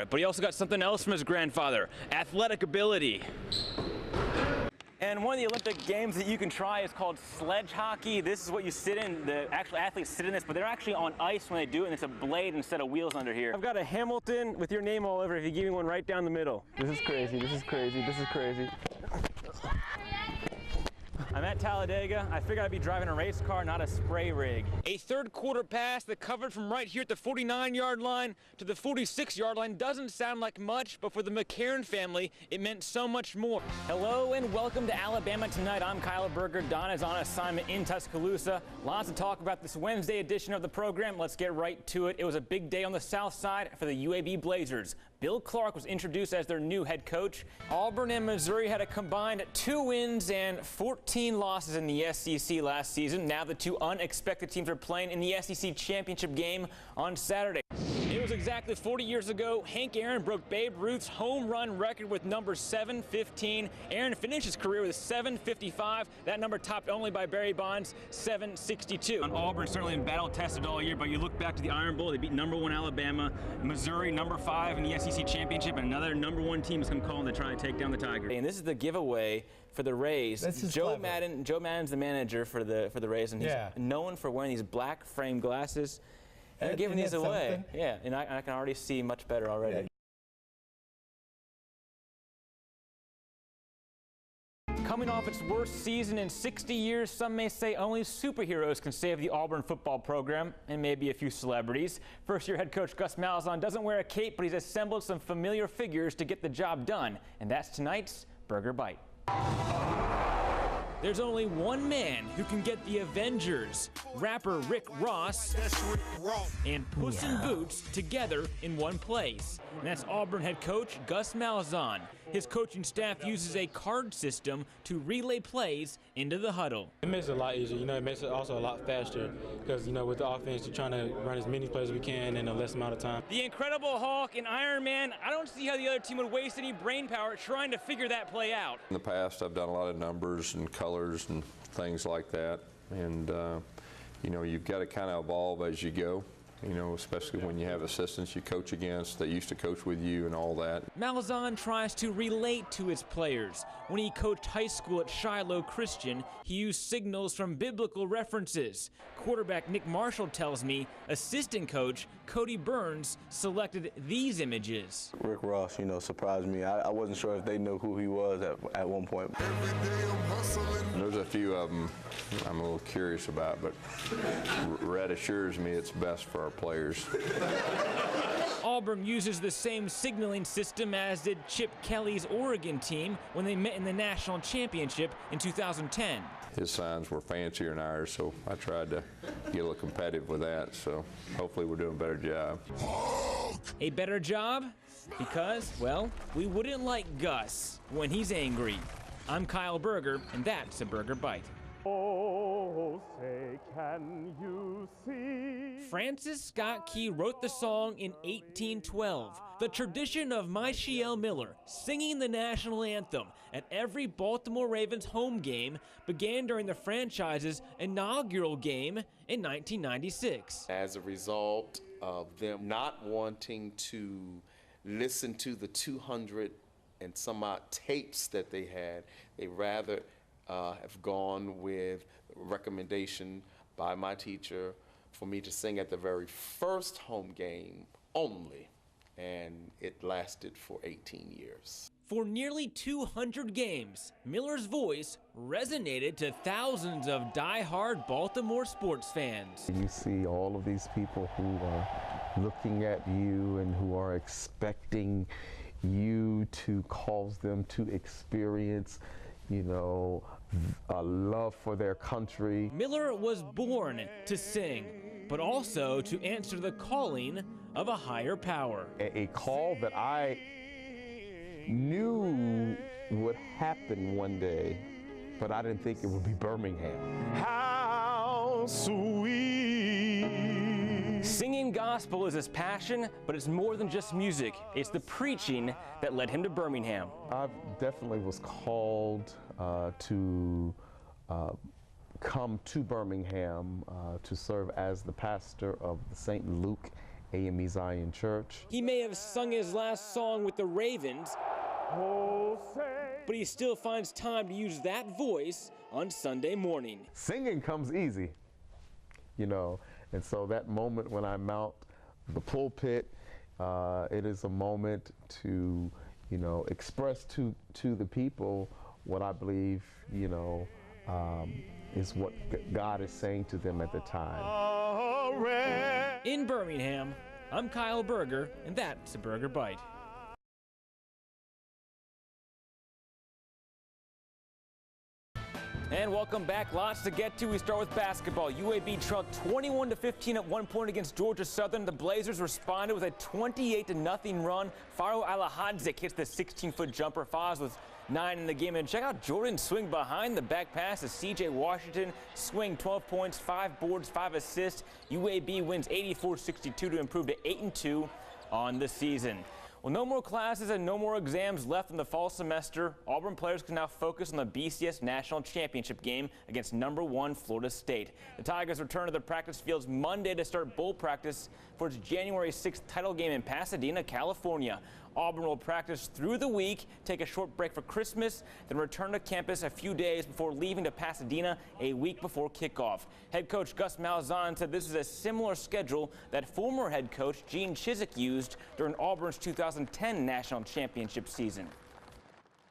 But he also got something else from his grandfather, athletic ability. And one of the Olympic games that you can try is called sledge hockey. This is what you sit in. The actual athletes sit in this, but they're actually on ice when they do it, and it's a blade instead of wheels under here. I've got a Hamilton with your name all over it if you give me one right down the middle. This is crazy, this is crazy, this is crazy. I'm at Talladega. I figured I'd be driving a race car, not a spray rig. A third quarter pass that covered from right here at the 49-yard line to the 46-yard line doesn't sound like much, but for the McCarron family, it meant so much more. Hello and welcome to Alabama Tonight. I'm Kyle Berger. Don is on assignment in Tuscaloosa. Lots to talk about this Wednesday edition of the program. Let's get right to it. It was a big day on the south side for the UAB Blazers. Bill Clark was introduced as their new head coach. Auburn and Missouri had a combined 2 wins and 14 losses in the SEC last season. Now the two unexpected teams are playing in the SEC championship game on Saturday. It was exactly 40 years ago. Hank Aaron broke Babe Ruth's home run record with number 715. Aaron finished his career with 755. That number topped only by Barry Bonds' 762. And Auburn certainly been battle-tested all year, but you look back to the Iron Bowl, they beat number 1 Alabama, Missouri number 5 in the SEC championship, and another number 1 team is going to call them to try to take down the Tigers. And this is the giveaway for the Rays. Joe Madden's the manager for the Rays, and he's known for wearing these black frame glasses. They're giving these away. Something? Yeah, and I can already see much better already. Yeah. Coming off its worst season in 60 years, some may say only superheroes can save the Auburn football program, and maybe a few celebrities. First-year head coach Gus Malzahn doesn't wear a cape, but he's assembled some familiar figures to get the job done, and that's tonight's Burger Bite. There's only one man who can get the Avengers, rapper Rick Ross, and Puss in Boots together in one place. And that's Auburn head coach Gus Malzahn. His coaching staff uses a card system to relay plays into the huddle. It makes it a lot easier. It makes it also a lot faster because, with the offense, you're trying to run as many plays as we can in a less amount of time. The Incredible Hulk and Iron Man, I don't see how the other team would waste any brain power trying to figure that play out. In the past, I've done a lot of numbers and colors and things like that. And, you've got to kind of evolve as you go. Especially when you have assistants you coach against that used to coach with you and all that. Malzahn tries to relate to his players. When he coached high school at Shiloh Christian, he used signals from biblical references. Quarterback Nick Marshall tells me assistant coach Cody Burns selected these images. Rick Ross, surprised me. I wasn't sure if they knew who he was at one point. There's a few of them I'm a little curious about, but Red assures me it's best for our players. Auburn uses the same signaling system as did Chip Kelly's Oregon team when they met in the national championship in 2010. His signs were fancier than ours, so I tried to get a little competitive with that, so hopefully we're doing a better job. A better job? Because, well, we wouldn't like Gus when he's angry. I'm Kyle Berger, and that's a Burger Bite. Oh, say can you see? Francis Scott Key wrote the song in 1812. The tradition of Michiel Miller singing the national anthem at every Baltimore Ravens home game began during the franchise's inaugural game in 1996. As a result of them not wanting to listen to the 200 and some odd tapes that they had, they rather have gone with a recommendation by my teacher for me to sing at the very first home game only, and it lasted for 18 years. For nearly 200 games, Miller's voice resonated to thousands of die-hard Baltimore sports fans. You see all of these people who are looking at you and who are expecting you to cause them to experience a love for their country. Miller was born to sing, but also to answer the calling of a higher power. A call that I knew would happen one day, but I didn't think it would be Birmingham. How sweet. Singing gospel is his passion, but it's more than just music. It's the preaching that led him to Birmingham. I definitely was called to come to Birmingham to serve as the pastor of the St. Luke AME Zion Church. He may have sung his last song with the Ravens, but he still finds time to use that voice on Sunday morning. Singing comes easy, you know, and so that moment when I mount the pulpit, it is a moment to, you know, express to the people what I believe, you know, is what God is saying to them at the time. In Birmingham, I'm Kyle Berger, and that's a Burger Bite. And welcome back. Lots to get to. We start with basketball. UAB trailed 21-15 at one point against Georgia Southern. The Blazers responded with a 28-0 run. Faro Alahadzik hits the 16-foot jumper. Foz with 9 in the game. And check out Jordan swing behind the back pass as C.J. Washington swing 12 points, 5 boards, 5 assists. UAB wins 84-62 to improve to 8-2 on the season. Well, no more classes and no more exams left in the fall semester. Auburn players can now focus on the BCS National Championship game against #1 Florida State. The Tigers return to the practice fields Monday to start bowl practice for its January 6th title game in Pasadena, California. Auburn will practice through the week, take a short break for Christmas, then return to campus a few days before leaving to Pasadena a week before kickoff. Head coach Gus Malzahn said this is a similar schedule that former head coach Gene Chizik used during Auburn's 2010 national championship season.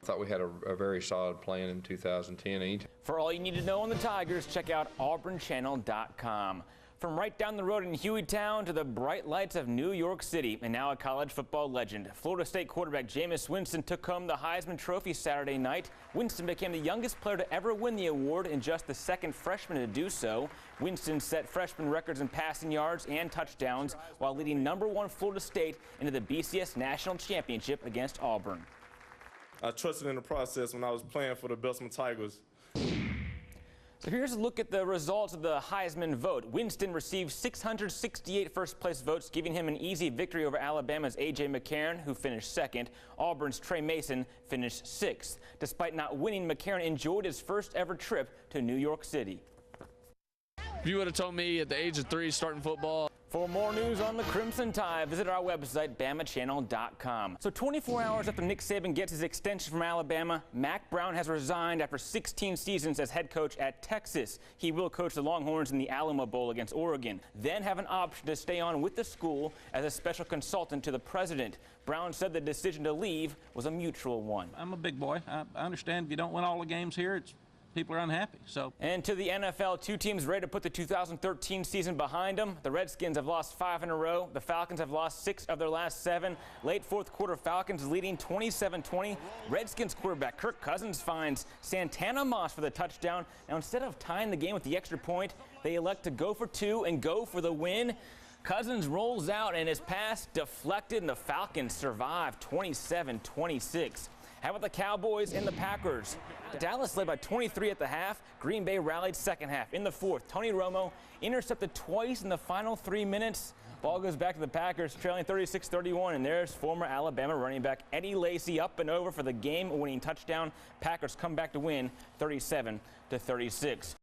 I thought we had a very solid plan in 2010. For all you need to know on the Tigers, check out auburnchannel.com. From right down the road in Hueytown to the bright lights of New York City, and now a college football legend. Florida State quarterback Jameis Winston took home the Heisman Trophy Saturday night. Winston became the youngest player to ever win the award and just the second freshman to do so. Winston set freshman records in passing yards and touchdowns while leading #1 Florida State into the BCS National Championship against Auburn. I trusted in the process when I was playing for the Bessemer Tigers. So here's a look at the results of the Heisman vote. Winston received 668 first-place votes, giving him an easy victory over Alabama's A.J. McCarron, who finished second. Auburn's Trey Mason finished 6th. Despite not winning, McCarron enjoyed his first-ever trip to New York City. If you would have told me at the age of 3 starting football. For more news on the Crimson Tide, visit our website, BamaChannel.com. So 24 hours after Nick Saban gets his extension from Alabama, Mack Brown has resigned after 16 seasons as head coach at Texas. He will coach the Longhorns in the Alamo Bowl against Oregon, then have an option to stay on with the school as a special consultant to the president. Brown said the decision to leave was a mutual one. I'm a big boy. I understand if you don't win all the games here, people are unhappy. And to the NFL, 2 teams ready to put the 2013 season behind them. The Redskins have lost 5 in a row. The Falcons have lost 6 of their last 7. Late fourth quarter, Falcons leading 27-20. Redskins quarterback Kirk Cousins finds Santana Moss for the touchdown. Now, instead of tying the game with the extra point, they elect to go for 2 and go for the win. Cousins rolls out and his pass deflected, and the Falcons survive 27-26. How about the Cowboys and the Packers? Dallas led by 23 at the half. Green Bay rallied second half. In the fourth, Tony Romo intercepted twice in the final 3 minutes. Ball goes back to the Packers, trailing 36-31, and there's former Alabama running back Eddie Lacy up and over for the game-winning touchdown. Packers come back to win 37-36.